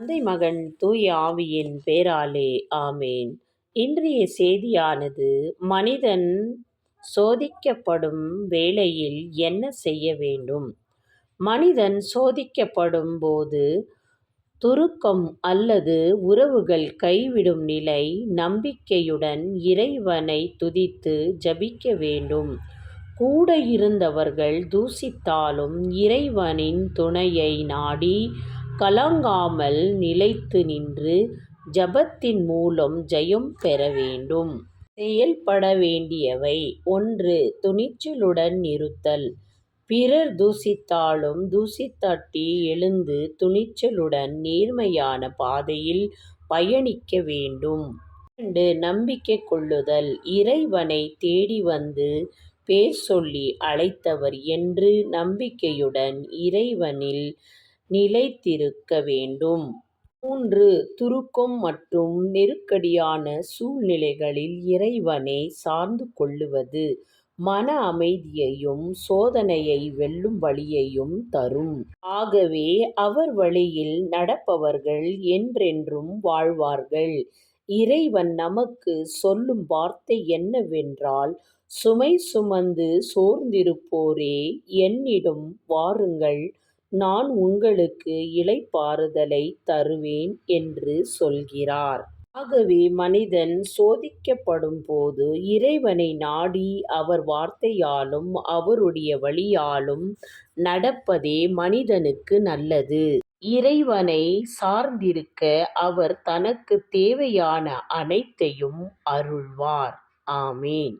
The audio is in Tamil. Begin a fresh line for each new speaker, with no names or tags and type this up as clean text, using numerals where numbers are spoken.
தந்தை மகன் தூய ஆவியின் பேராலே ஆமேன். இன்றைய செய்தியானது மனிதன் சோதிக்கப்படும் வேளையில் என்ன செய்ய வேண்டும்? மனிதன் சோதிக்கப்படும் போது துருக்கம் அல்லது உறவுகள் கைவிடும் நிலை, நம்பிக்கையுடன் இறைவனை துதித்து ஜெபிக்க வேண்டும். கூட இருந்தவர்கள் தூசித்தாலும் இறைவனின் துணையை நாடி கலங்காமல் நிலைத்து நின்று ஜெபத்தின் மூலம் ஜெயம் பெற வேண்டும். செயல்பட வேண்டியவை: 1. துணிச்சலுடன் இருத்தல். பிறர் தூசித்தாலும் தூசித்தட்டி எழுந்து துணிச்சலுடன் நேர்மையான பாதையில் பயணிக்க வேண்டும். 2. நம்பிக்கை கொள்ளுதல். இறைவனை தேடி வந்து பேர் சொல்லி அழைத்தவர் என்று நம்பிக்கையுடன் இறைவனில் நிலைத்திருக்க வேண்டும். 3. துருக்கம் மற்றும் நெருக்கடியான சூழ்நிலைகளில் இறைவனை சார்ந்து கொள்ளுவது மன அமைதியையும் சோதனையை வெல்லும் வழியையும் தரும். ஆகவே அவர் வழியில் நடப்பவர்கள் என்றென்றும் வாழ்வார்கள். இறைவன் நமக்கு சொல்லும் வார்த்தை என்னவென்றால், சுமை சுமந்து சோர்ந்திருப்போரே, என்னிடம் வாருங்கள், நான் உங்களுக்கு இளைப்பாறுதலை தருவேன் என்று சொல்கிறார். ஆகவே மனிதன் சோதிக்கப்படும் போது இறைவனை நாடி அவர் வார்த்தையாலும் அவருடைய வழியாலும் நடப்பதே மனிதனுக்கு நல்லது. இறைவனை சார்ந்திருக்க அவர் தனக்கு தேவையான அனைத்தையும் அருள்வார். ஆமேன்.